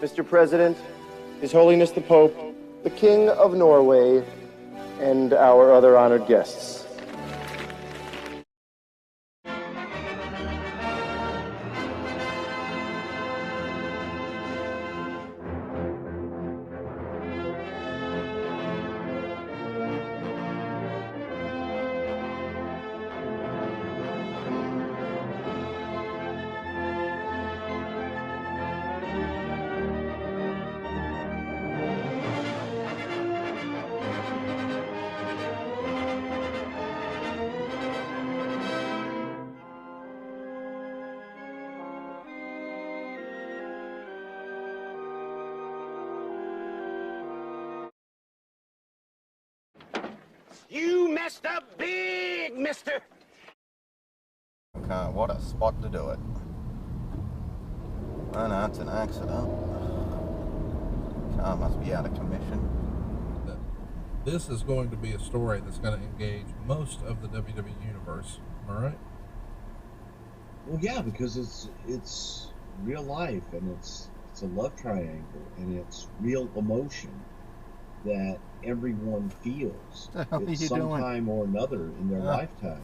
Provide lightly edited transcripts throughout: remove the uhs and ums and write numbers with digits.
Mr. President, His Holiness the Pope, the King of Norway, and our other honored guests. You messed up big, mister! Okay, what a spot to do it. Oh no, it's an accident. Car must be out of commission. This is going to be a story that's going to engage most of the WWE universe. Am I right? Well, yeah, because it's real life, and it's a love triangle, and it's real emotion that everyone feels at some time or another in their lifetime.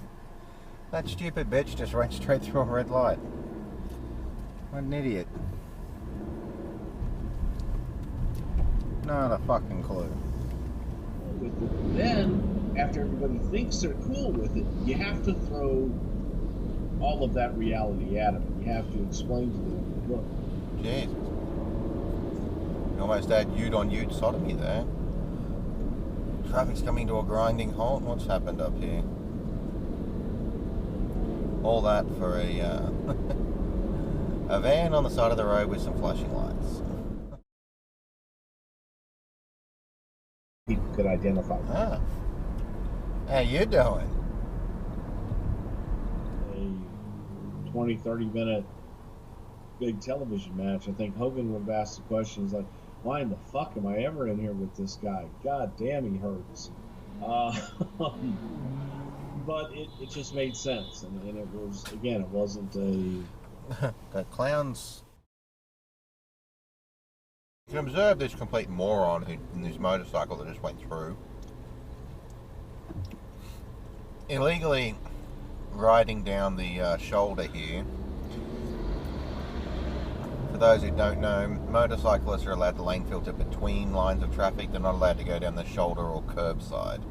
That stupid bitch just ran straight through a red light. What an idiot. Not a fucking clue. Then, after everybody thinks they're cool with it, you have to throw all of that reality at them. You have to explain to them, look. Jesus. You almost had ute-on-ute sodomy there. Traffic's coming to a grinding halt. What's happened up here? All that for a a van on the side of the road with some flashing lights. People could identify them. Ah. How you doing? A 20, 30-minute big television match. I think Hogan would have asked the questions like, why in the fuck am I ever in here with this guy? God damn, he hurts. But it just made sense. And it was, again, it wasn't a... Got clowns. You can observe this complete moron in this motorcycle that just went through. Illegally riding down the shoulder here. For those who don't know, motorcyclists are allowed to lane filter between lines of traffic. They're not allowed to go down the shoulder or curb side.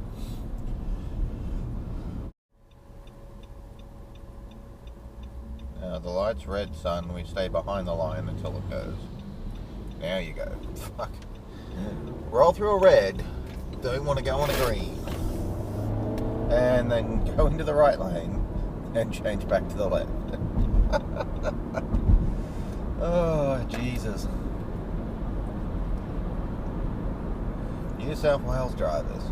Now the light's red, son. We stay behind the line until it goes. Now you go. Fuck. Roll through a red. Don't want to go on a green. And then go into the right lane and change back to the left. Oh, Jesus. New South Wales drivers.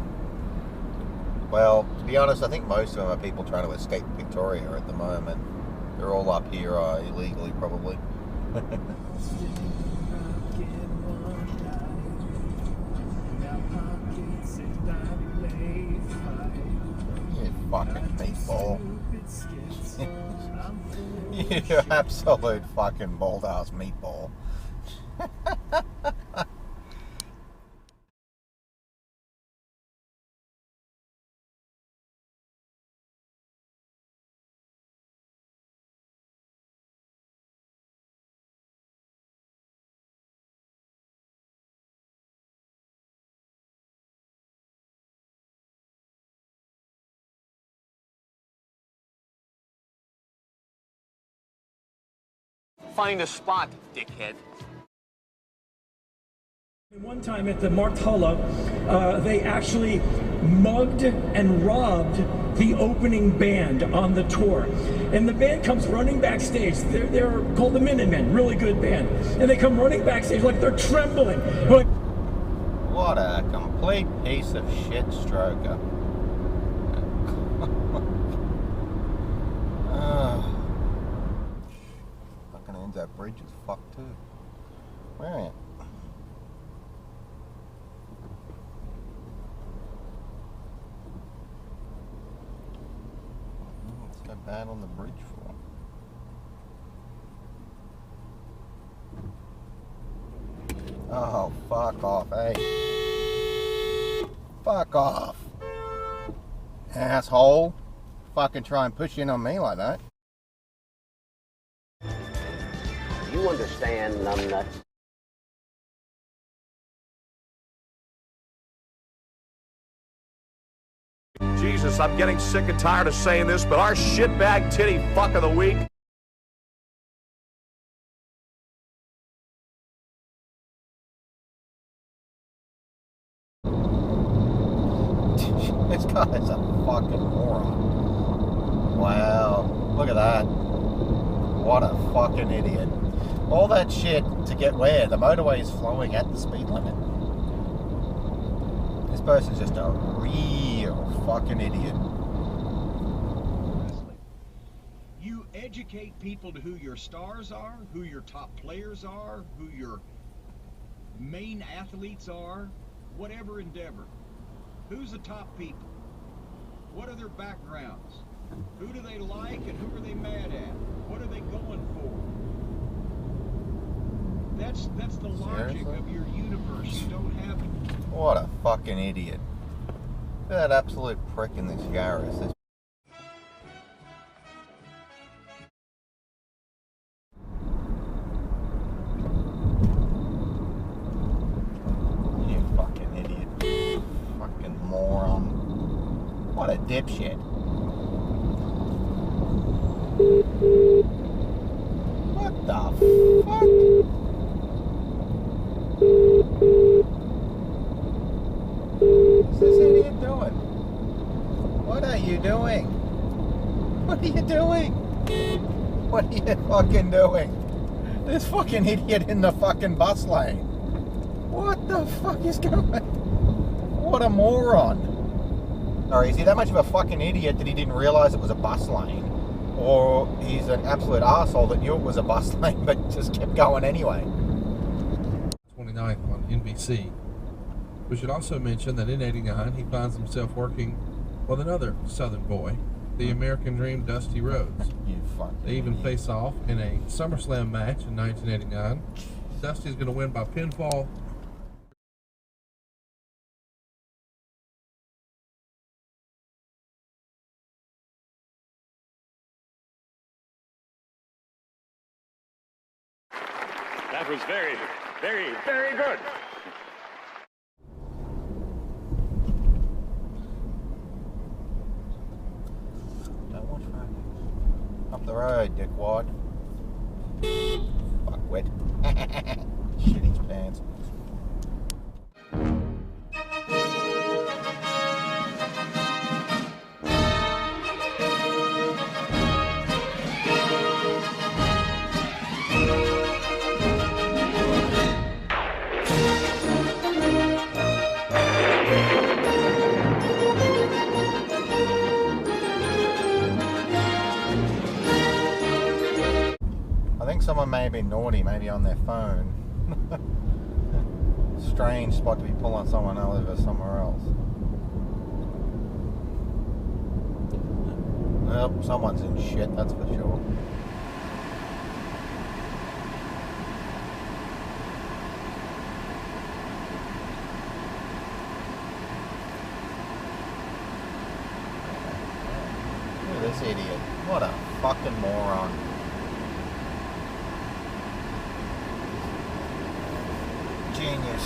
Well, to be honest, I think most of them are people trying to escape Victoria at the moment. They're all up here illegally, probably. You fucking meatball. You absolute fucking bald-ass meatball. Find a spot, dickhead. One time at the Martella, they actually mugged and robbed the opening band on the tour. And the band comes running backstage. They're called the Minutemen, really good band. And they come running backstage like they're trembling. Like, what a complete piece of shit stroker. Fucking ends that bridge is fucked too. Where am I? What's so bad on the bridge for? Oh, fuck off, eh? Fuck off. Asshole. Fucking try and push in on me like that. You understand, numbnuts? Jesus, I'm getting sick and tired of saying this, but our shitbag titty fuck of the week. This guy's a fucking moron. Wow. Look at that. What a fucking idiot. All that shit to get where? The motorway is flowing at the speed limit. This person's just a real fucking idiot. You educate people to who your stars are, who your top players are, who your main athletes are, whatever endeavor. Who's the top people? What are their backgrounds? Who do they like and who are they mad at? What are they going for? That's the logic of your universe. You don't have it. What a fucking idiot. Look at that absolute prick in this Yaris. This you fucking idiot. Fucking moron. What a dipshit. What the fuck? What's this idiot doing? What are you doing? What are you doing? What are you fucking doing? This fucking idiot in the fucking bus lane. What the fuck is going on? What a moron. Or is he that much of a fucking idiot that he didn't realise it was a bus lane? Or he's an absolute arsehole that knew it was a bus lane but just kept going anyway? 29th on NBC. We should also mention that in 89 he finds himself working with another Southern boy, the American Dream Dusty Rhodes. You fucking They even idiot. face off in a SummerSlam match in 1989. Dusty's going to win by pinfall. That was very, very, very good. Don't watch traffic. Up the road, dickwad. Fuckwit. Shit his pants. I think someone may have been naughty, maybe on their phone. Strange spot to be pulling someone over somewhere else. Well, someone's in shit, that's for sure. Look at this idiot. What a fucking moron. Genius.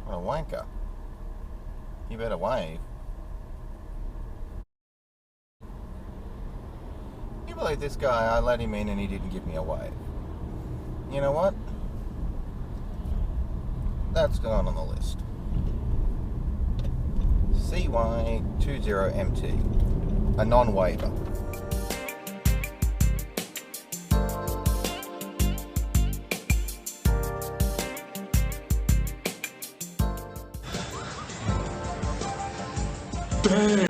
What a wanker. You better wave. You believe this guy, I let him in and he didn't give me a wave. You know what? That's gone on the list. CY20MT. A non-waiver. Bang!